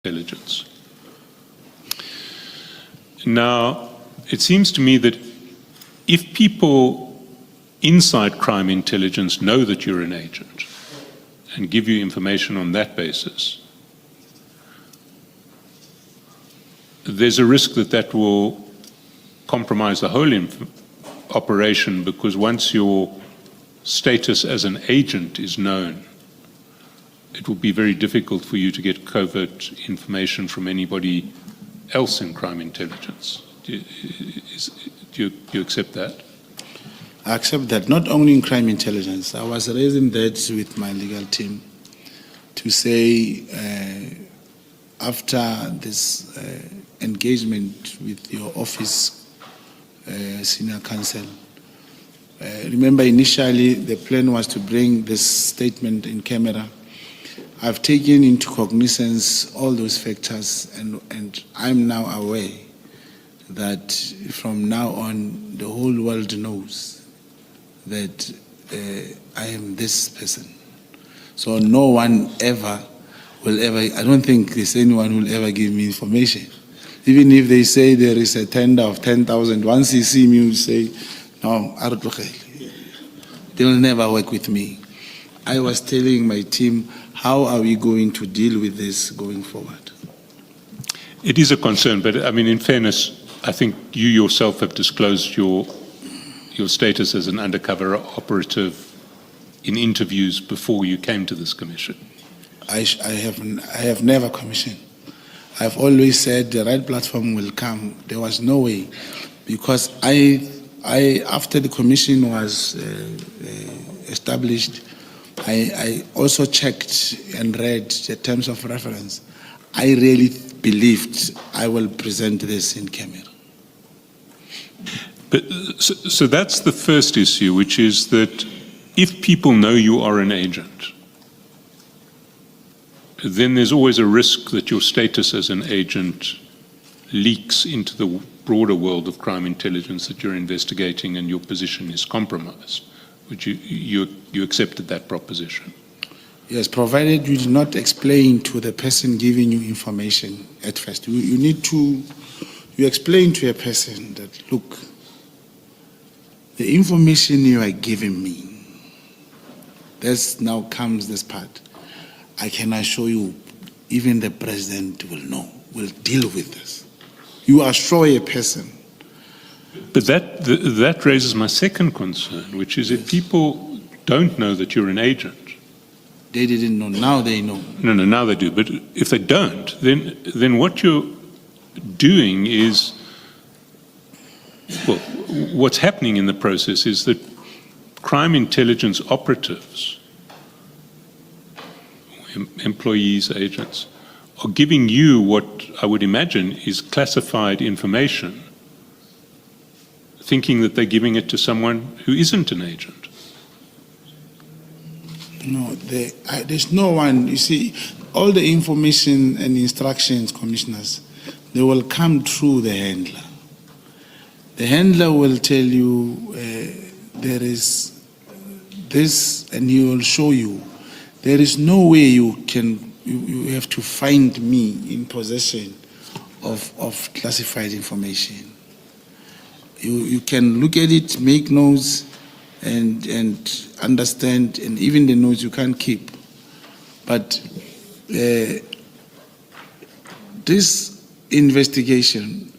intelligence. Now, it seems to me that if people inside crime intelligence know that you're an agent and give you information on that basis, there's a risk that that will compromise the whole operation, because once your status as an agent is known, it will be very difficult for you to get covert information from anybody else in crime intelligence. Do you accept that? I accept that, not only in crime intelligence. I was raising that with my legal team to say, after this engagement with your office, senior counsel, remember initially the plan was to bring this statement in camera. I've taken into cognizance all those factors, and I'm now aware that from now on the whole world knows that I am this person. So no one ever will ever, I don't think there's anyone who will ever give me information. Even if they say there is a tender of 10,000, once you see me, you say, no, they will never work with me. I was telling my team, how are we going to deal with this going forward? It is a concern, but I mean, in fairness, I think you yourself have disclosed your status as an undercover operative in interviews before you came to this commission. I have never commissioned. I've always said the right platform will come. There was no way, because after the commission was established, I also checked and read the terms of reference. I really believed I will present this in camera. But so that's the first issue, which is that if people know you are an agent, then there's always a risk that your status as an agent leaks into the broader world of crime intelligence that you're investigating, and your position is compromised. Would you accepted that proposition? Yes, provided you do not explain to the person giving you information at first. You explain to a person that, look, the information you are giving me, now comes this part. I can assure you, even the president will deal with this. You assure a person. But that raises my second concern, which is, if people don't know that you're an agent. They didn't know, now they know. No, now they do. But if they don't, then what you're doing is, well, what's happening in the process is that crime intelligence operatives, employees, agents, are giving you what I would imagine is classified information, thinking that they're giving it to someone who isn't an agent. No, there's no one. You see, all the information and instructions, commissioners, they will come through the handler. The handler will tell you there is this, and he will show you. There is no way you have to find me in possession of classified information. You can look at it, make notes, and understand, and even the notes you can't keep. But this investigation,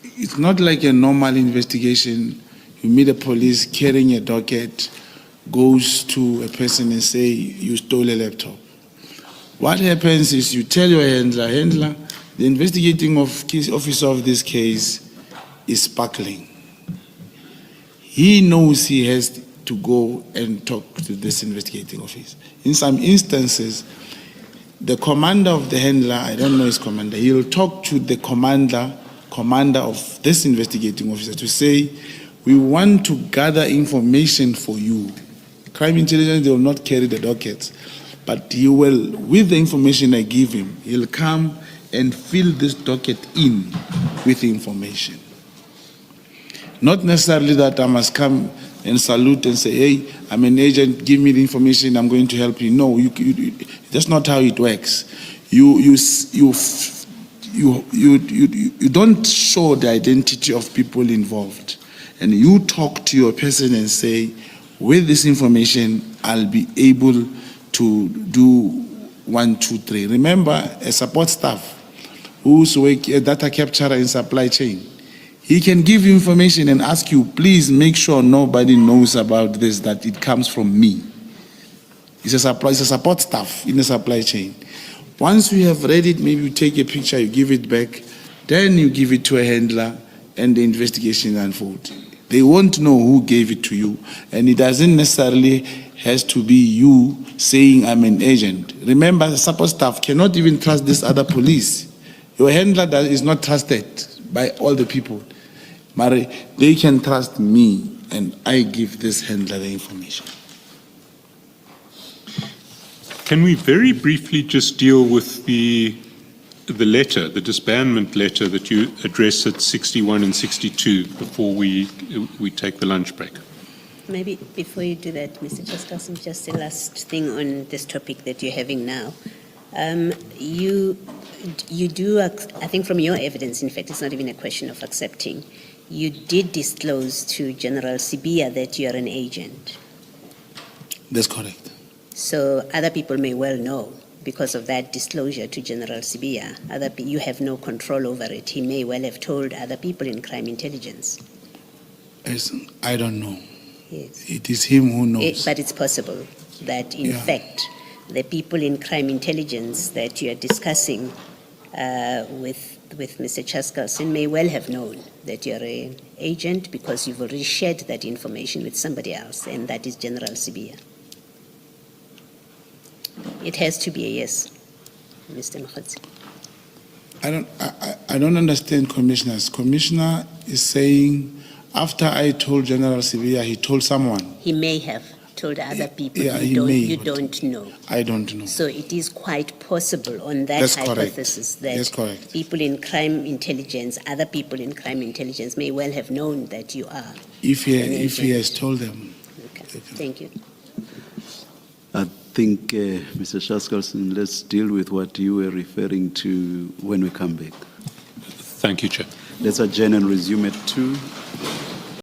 it's not like a normal investigation. You meet a police carrying a docket, goes to a person and say, you stole a laptop. What happens is you tell your handler, the investigating officer of this case is sparkling. He knows he has to go and talk to this investigating officer. In some instances, the commander of the handler, I don't know his commander, he'll talk to the commander of this investigating officer to say, we want to gather information for you. Crime intelligence, they will not carry the dockets, but he will, with the information I give him, he'll come and fill this docket in with information. Not necessarily that I must come and salute and say, hey, I'm an agent, give me the information, I'm going to help you. No, that's not how it works. you don't show the identity of people involved, and you talk to your person and say, with this information, I'll be able to do 1, 2, 3. Remember, a support staff who's a data capturer in supply chain, he can give you information and ask you, please make sure nobody knows about this, that it comes from me. It's a support staff in the supply chain. Once you have read it, maybe you take a picture, you give it back, then you give it to a handler, and the investigation unfolds. They won't know who gave it to you, and it doesn't necessarily has to be you saying I'm an agent. Remember, the support staff cannot even trust this other police. Your handler is not trusted by all the people. Mari, they can trust me, and I give this handler the information. Can we very briefly just deal with the letter, the disbandment letter that you address at 61 and 62 before we take the lunch break? Maybe before you do that, Mr. Chaskasum, just a last thing on this topic that you're having now. You do, I think from your evidence, in fact, it's not even a question of accepting, you did disclose to General Sibia that you are an agent. That's correct. So other people may well know, because of that disclosure to General Sibia, you have no control over it. He may well have told other people in crime intelligence. I don't know. Yes. It is him who knows. But it's possible that, in fact, the people in crime intelligence that you are discussing with Mr. Chaskalson may well have known that you're an agent because you've already shared that information with somebody else, and that is General Sibia. It has to be a yes, Mr. MOGOTSI. I don't understand, commissioners. Commissioner is saying after I told General Sibia, he told someone. He may have told other people. Yeah, you don't know. I don't know. So it is quite possible on that That's hypothesis correct. That's that correct. people in crime intelligence, other people in crime intelligence may well have known that you are. If he has told them. Okay. Thank you. I think, Mr. Chaskalson, let's deal with what you were referring to when we come back. Thank you, Chair. Let's adjourn and resume at 2.